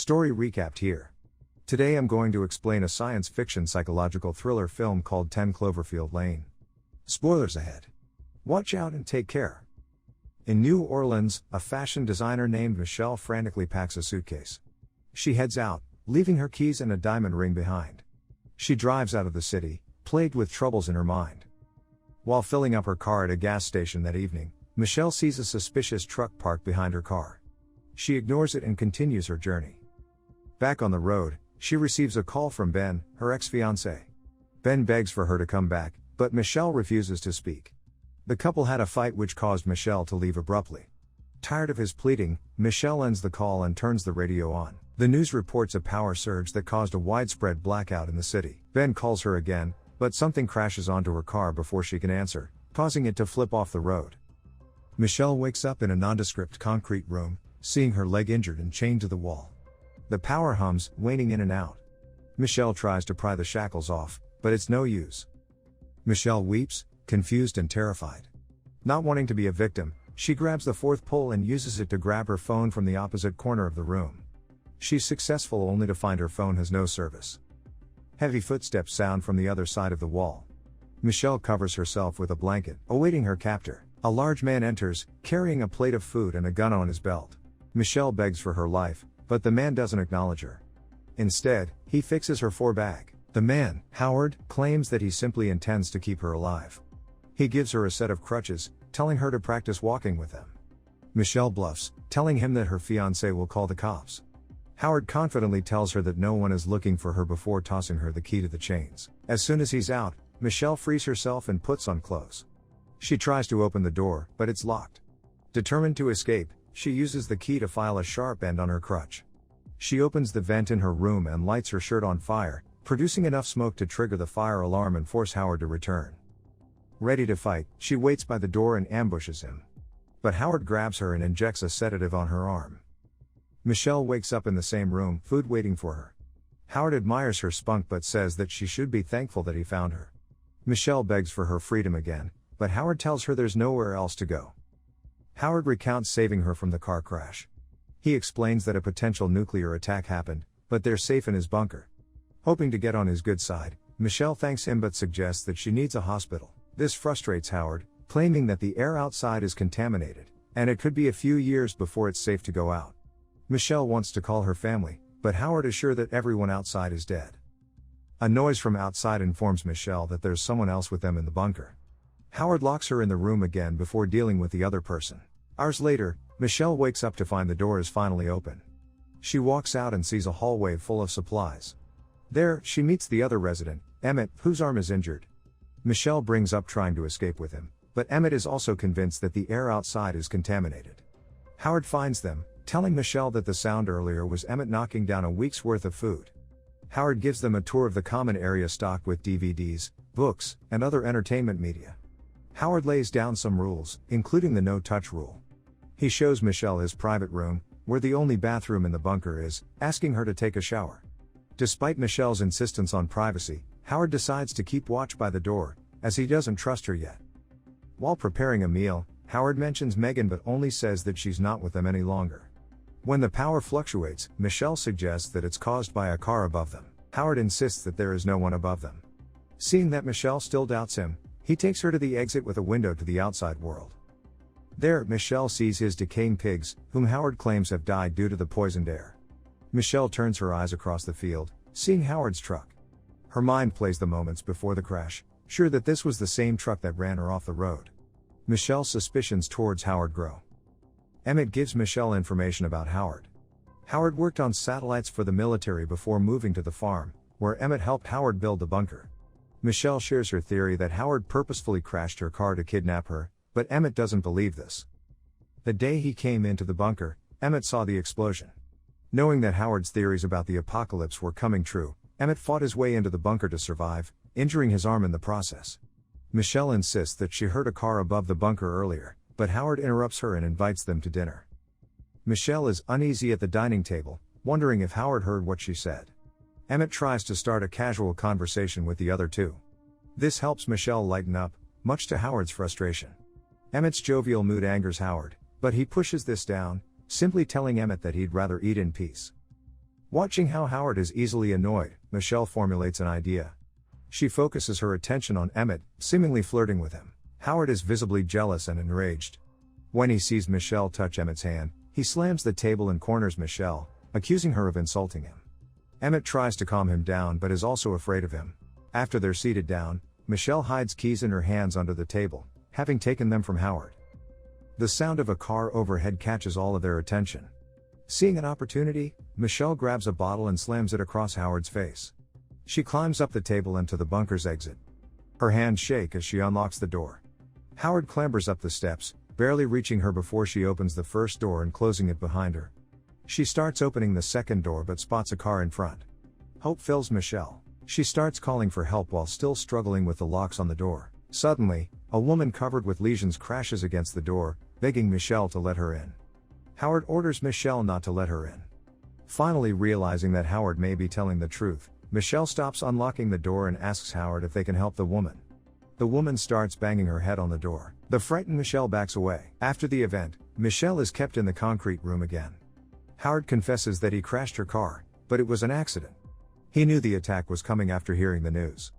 Story recapped here. Today I'm going to explain a science fiction psychological thriller film called 10 Cloverfield Lane. Spoilers ahead. Watch out and take care. In New Orleans, a fashion designer named Michelle frantically packs a suitcase. She heads out, leaving her keys and a diamond ring behind. She drives out of the city, plagued with troubles in her mind. While filling up her car at a gas station that evening, Michelle sees a suspicious truck parked behind her car. She ignores it and continues her journey. Back on the road, she receives a call from Ben, her ex-fiancé. Ben begs for her to come back, but Michelle refuses to speak. The couple had a fight which caused Michelle to leave abruptly. Tired of his pleading, Michelle ends the call and turns the radio on. The news reports a power surge that caused a widespread blackout in the city. Ben calls her again, but something crashes onto her car before she can answer, causing it to flip off the road. Michelle wakes up in a nondescript concrete room, seeing her leg injured and chained to the wall. The power hums, waning in and out. Michelle tries to pry the shackles off, but it's no use. Michelle weeps, confused and terrified. Not wanting to be a victim, she grabs the fourth pole and uses it to grab her phone from the opposite corner of the room. She's successful only to find her phone has no service. Heavy footsteps sound from the other side of the wall. Michelle covers herself with a blanket, awaiting her captor. A large man enters, carrying a plate of food and a gun on his belt. Michelle begs for her life, but the man doesn't acknowledge her. Instead, he fixes her for bag. The man, Howard, claims that he simply intends to keep her alive. He gives her a set of crutches, telling her to practice walking with them. Michelle bluffs, telling him that her fiancé will call the cops. Howard confidently tells her that no one is looking for her before tossing her the key to the chains. As soon as he's out, Michelle frees herself and puts on clothes. She tries to open the door, but it's locked. Determined to escape, she uses the key to file a sharp end on her crutch. She opens the vent in her room and lights her shirt on fire, producing enough smoke to trigger the fire alarm and force Howard to return. Ready to fight, she waits by the door and ambushes him. But Howard grabs her and injects a sedative on her arm. Michelle wakes up in the same room, food waiting for her. Howard admires her spunk but says that she should be thankful that he found her. Michelle begs for her freedom again, but Howard tells her there's nowhere else to go. Howard recounts saving her from the car crash. He explains that a potential nuclear attack happened, but they're safe in his bunker. Hoping to get on his good side, Michelle thanks him but suggests that she needs a hospital. This frustrates Howard, claiming that the air outside is contaminated, and it could be a few years before it's safe to go out. Michelle wants to call her family, but Howard is sure that everyone outside is dead. A noise from outside informs Michelle that there's someone else with them in the bunker. Howard locks her in the room again before dealing with the other person. Hours later, Michelle wakes up to find the door is finally open. She walks out and sees a hallway full of supplies. There, she meets the other resident, Emmett, whose arm is injured. Michelle brings up trying to escape with him, but Emmett is also convinced that the air outside is contaminated. Howard finds them, telling Michelle that the sound earlier was Emmett knocking down a week's worth of food. Howard gives them a tour of the common area stocked with DVDs, books, and other entertainment media. Howard lays down some rules, including the no-touch rule. He shows Michelle his private room, where the only bathroom in the bunker is, asking her to take a shower. Despite Michelle's insistence on privacy, Howard decides to keep watch by the door, as he doesn't trust her yet. While preparing a meal, Howard mentions Megan but only says that she's not with them any longer. When the power fluctuates, Michelle suggests that it's caused by a car above them. Howard insists that there is no one above them. Seeing that Michelle still doubts him, he takes her to the exit with a window to the outside world. There, Michelle sees his decaying pigs, whom Howard claims have died due to the poisoned air. Michelle turns her eyes across the field, seeing Howard's truck. Her mind plays the moments before the crash, sure that this was the same truck that ran her off the road. Michelle's suspicions towards Howard grow. Emmett gives Michelle information about Howard. Howard worked on satellites for the military before moving to the farm, where Emmett helped Howard build the bunker. Michelle shares her theory that Howard purposefully crashed her car to kidnap her, but Emmett doesn't believe this. The day he came into the bunker, Emmett saw the explosion. Knowing that Howard's theories about the apocalypse were coming true, Emmett fought his way into the bunker to survive, injuring his arm in the process. Michelle insists that she heard a car above the bunker earlier, but Howard interrupts her and invites them to dinner. Michelle is uneasy at the dining table, wondering if Howard heard what she said. Emmett tries to start a casual conversation with the other two. This helps Michelle lighten up, much to Howard's frustration. Emmett's jovial mood angers Howard, but he pushes this down, simply telling Emmett that he'd rather eat in peace. Watching how Howard is easily annoyed, Michelle formulates an idea. She focuses her attention on Emmett, seemingly flirting with him. Howard is visibly jealous and enraged. When he sees Michelle touch Emmett's hand, he slams the table and corners Michelle, accusing her of insulting him. Emmett tries to calm him down but is also afraid of him. After they're seated down, Michelle hides keys in her hands under the table, having taken them from Howard. The sound of a car overhead catches all of their attention. Seeing an opportunity, Michelle grabs a bottle and slams it across Howard's face. She climbs up the table and to the bunker's exit. Her hands shake as she unlocks the door. Howard clambers up the steps, barely reaching her before she opens the first door and closing it behind her. She starts opening the second door but spots a car in front. Hope fills Michelle. She starts calling for help while still struggling with the locks on the door. Suddenly, a woman covered with lesions crashes against the door, begging Michelle to let her in. Howard orders Michelle not to let her in. Finally realizing that Howard may be telling the truth, Michelle stops unlocking the door and asks Howard if they can help the woman. The woman starts banging her head on the door. The frightened Michelle backs away. After the event, Michelle is kept in the concrete room again. Howard confesses that he crashed her car, but it was an accident. He knew the attack was coming after hearing the news.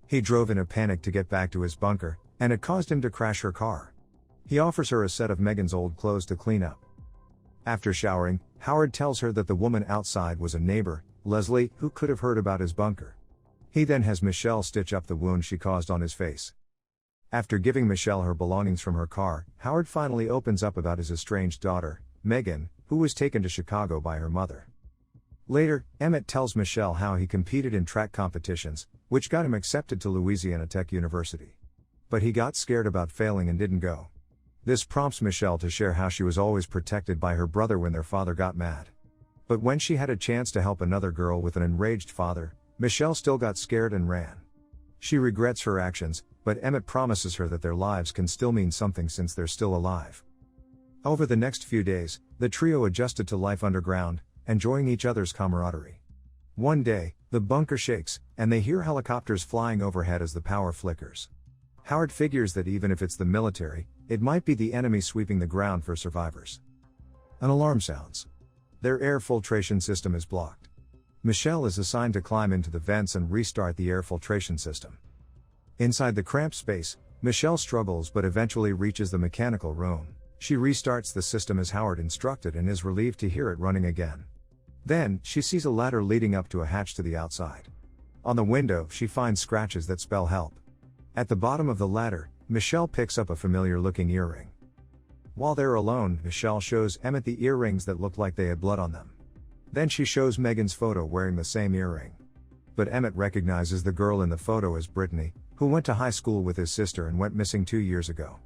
He drove in a panic to get back to his bunker, and it caused him to crash her car. He offers her a set of Megan's old clothes to clean up. After showering, Howard tells her that the woman outside was a neighbor, Leslie, who could have heard about his bunker. He then has Michelle stitch up the wound she caused on his face. After giving Michelle her belongings from her car, Howard finally opens up about his estranged daughter, Megan, who was taken to Chicago by her mother. Later, Emmett tells Michelle how he competed in track competitions, which got him accepted to Louisiana Tech University. But he got scared about failing and didn't go. This prompts Michelle to share how she was always protected by her brother when their father got mad. But when she had a chance to help another girl with an enraged father, Michelle still got scared and ran. She regrets her actions, but Emmett promises her that their lives can still mean something since they're still alive. Over the next few days, the trio adjusted to life underground, enjoying each other's camaraderie. One day, the bunker shakes, and they hear helicopters flying overhead as the power flickers. Howard figures that even if it's the military, it might be the enemy sweeping the ground for survivors. An alarm sounds. Their air filtration system is blocked. Michelle is assigned to climb into the vents and restart the air filtration system. Inside the cramped space, Michelle struggles but eventually reaches the mechanical room. She restarts the system as Howard instructed and is relieved to hear it running again. Then, she sees a ladder leading up to a hatch to the outside. On the window, she finds scratches that spell help. At the bottom of the ladder, Michelle picks up a familiar-looking earring. While they're alone, Michelle shows Emmett the earrings that look like they had blood on them. Then she shows Megan's photo wearing the same earring. But Emmett recognizes the girl in the photo as Brittany, who went to high school with his sister and went missing 2 years ago.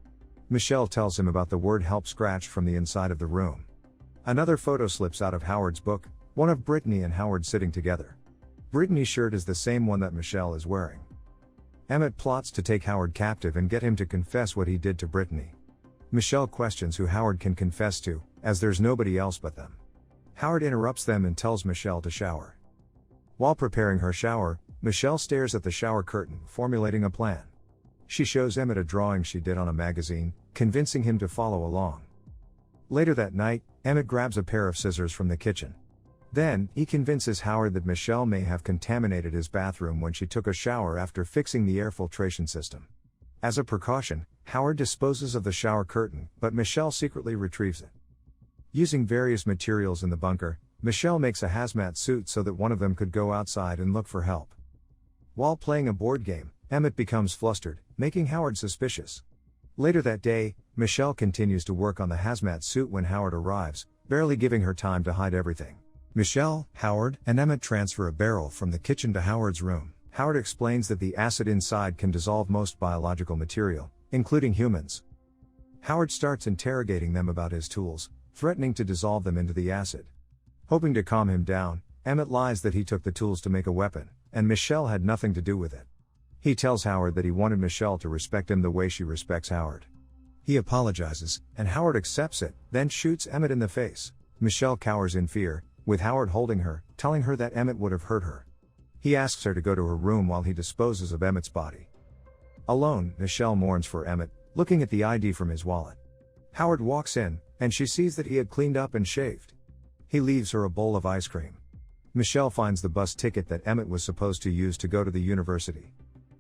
Michelle tells him about the word help scratched from the inside of the room. Another photo slips out of Howard's book, one of Brittany and Howard sitting together. Brittany's shirt is the same one that Michelle is wearing. Emmett plots to take Howard captive and get him to confess what he did to Brittany. Michelle questions who Howard can confess to, as there's nobody else but them. Howard interrupts them and tells Michelle to shower. While preparing her shower, Michelle stares at the shower curtain, formulating a plan. She shows Emmett a drawing she did on a magazine, convincing him to follow along. Later that night, Emmett grabs a pair of scissors from the kitchen. Then, he convinces Howard that Michelle may have contaminated his bathroom when she took a shower after fixing the air filtration system. As a precaution, Howard disposes of the shower curtain, but Michelle secretly retrieves it. Using various materials in the bunker, Michelle makes a hazmat suit so that one of them could go outside and look for help. While playing a board game, Emmett becomes flustered, making Howard suspicious. Later that day, Michelle continues to work on the hazmat suit when Howard arrives, barely giving her time to hide everything. Michelle, Howard, and Emmett transfer a barrel from the kitchen to Howard's room. Howard explains that the acid inside can dissolve most biological material, including humans. Howard starts interrogating them about his tools, threatening to dissolve them into the acid. Hoping to calm him down, Emmett lies that he took the tools to make a weapon, and Michelle had nothing to do with it. He tells Howard that he wanted Michelle to respect him the way she respects Howard. He apologizes, and Howard accepts it, then shoots Emmett in the face. Michelle cowers in fear, with Howard holding her, telling her that Emmett would have hurt her. He asks her to go to her room while he disposes of Emmett's body. Alone, Michelle mourns for Emmett, looking at the ID from his wallet. Howard walks in, and she sees that he had cleaned up and shaved. He leaves her a bowl of ice cream. Michelle finds the bus ticket that Emmett was supposed to use to go to the university.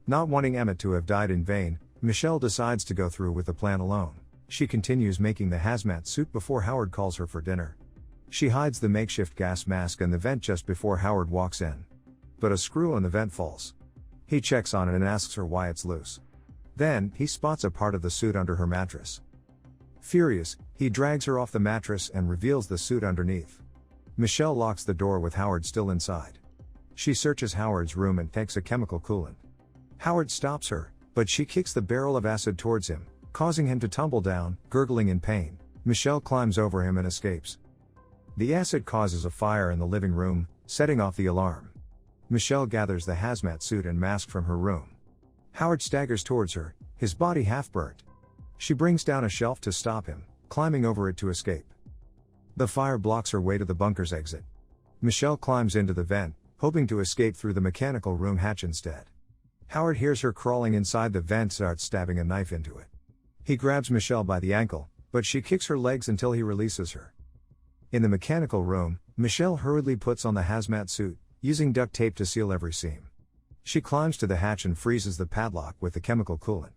Not wanting Emmett to have died in vain, Michelle decides to go through with the plan alone. She continues making the hazmat suit before Howard calls her for dinner. She hides the makeshift gas mask in the vent just before Howard walks in. But a screw on the vent falls. He checks on it and asks her why it's loose. Then, he spots a part of the suit under her mattress. Furious, he drags her off the mattress and reveals the suit underneath. Michelle locks the door with Howard still inside. She searches Howard's room and takes a chemical coolant. Howard stops her, but she kicks the barrel of acid towards him, causing him to tumble down, gurgling in pain. Michelle climbs over him and escapes. The acid causes a fire in the living room, setting off the alarm. Michelle gathers the hazmat suit and mask from her room. Howard staggers towards her, his body half burnt. She brings down a shelf to stop him, climbing over it to escape. The fire blocks her way to the bunker's exit. Michelle climbs into the vent, hoping to escape through the mechanical room hatch instead. Howard hears her crawling inside the vent and starts stabbing a knife into it. He grabs Michelle by the ankle, but she kicks her legs until he releases her. In the mechanical room, Michelle hurriedly puts on the hazmat suit, using duct tape to seal every seam. She climbs to the hatch and freezes the padlock with the chemical coolant.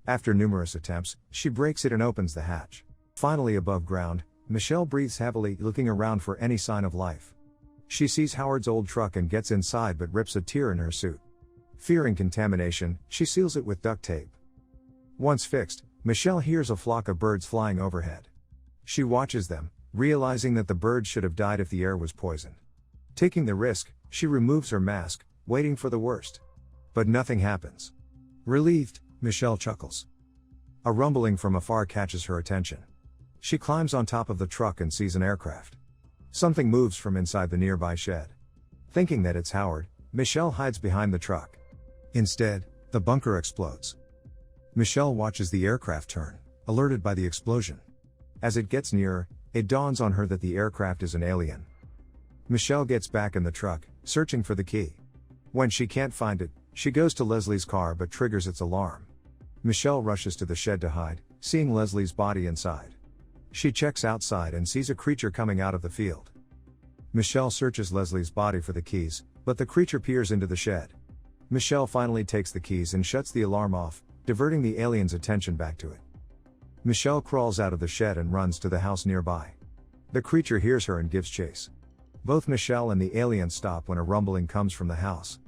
After numerous attempts, she breaks it and opens the hatch. Finally above ground, Michelle breathes heavily, looking around for any sign of life. She sees Howard's old truck and gets inside but rips a tear in her suit. Fearing contamination, she seals it with duct tape. Once fixed, Michelle hears a flock of birds flying overhead. She watches them, realizing that the birds should have died if the air was poisoned. Taking the risk, she removes her mask, waiting for the worst. But nothing happens. Relieved, Michelle chuckles. A rumbling from afar catches her attention. She climbs on top of the truck and sees an aircraft. Something moves from inside the nearby shed. Thinking that it's Howard, Michelle hides behind the truck. Instead, the bunker explodes. Michelle watches the aircraft turn, alerted by the explosion. As it gets nearer, it dawns on her that the aircraft is an alien. Michelle gets back in the truck, searching for the key. When she can't find it, she goes to Leslie's car but triggers its alarm. Michelle rushes to the shed to hide, seeing Leslie's body inside. She checks outside and sees a creature coming out of the field. Michelle searches Leslie's body for the keys, but the creature peers into the shed. Michelle finally takes the keys and shuts the alarm off, diverting the alien's attention back to it. Michelle crawls out of the shed and runs to the house nearby. The creature hears her and gives chase. Both Michelle and the alien stop when a rumbling comes from the house.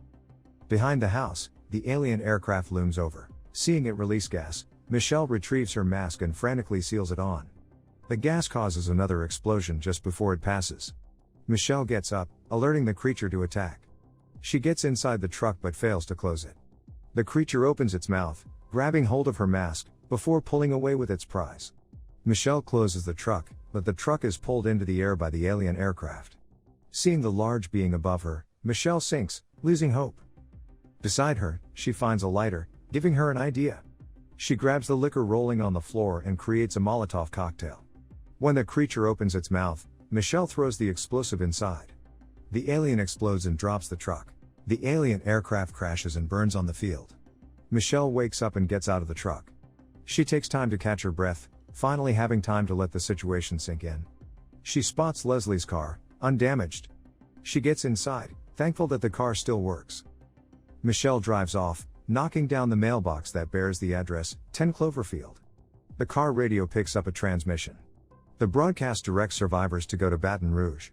Behind the house, the alien aircraft looms over. Seeing it release gas, Michelle retrieves her mask and frantically seals it on. The gas causes another explosion just before it passes. Michelle gets up, alerting the creature to attack. She gets inside the truck but fails to close it. The creature opens its mouth, grabbing hold of her mask, before pulling away with its prize. Michelle closes the truck, but the truck is pulled into the air by the alien aircraft. Seeing the large being above her, Michelle sinks, losing hope. Beside her, she finds a lighter, giving her an idea. She grabs the liquor rolling on the floor and creates a Molotov cocktail. When the creature opens its mouth, Michelle throws the explosive inside. The alien explodes and drops the truck. The alien aircraft crashes and burns on the field. Michelle wakes up and gets out of the truck. She takes time to catch her breath, finally having time to let the situation sink in. She spots Leslie's car, undamaged. She gets inside, thankful that the car still works. Michelle drives off, knocking down the mailbox that bears the address, 10 Cloverfield. The car radio picks up a transmission. The broadcast directs survivors to go to Baton Rouge.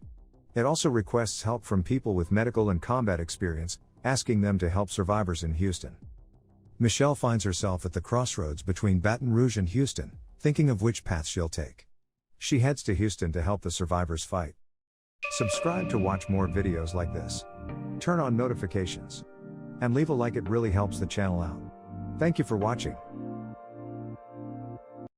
It also requests help from people with medical and combat experience, asking them to help survivors in Houston. Michelle finds herself at the crossroads between Baton Rouge and Houston, thinking of which path she'll take. She heads to Houston to help the survivors fight. Subscribe to watch more videos like this. Turn on notifications. And leave a like, it really helps the channel out. Thank you for watching.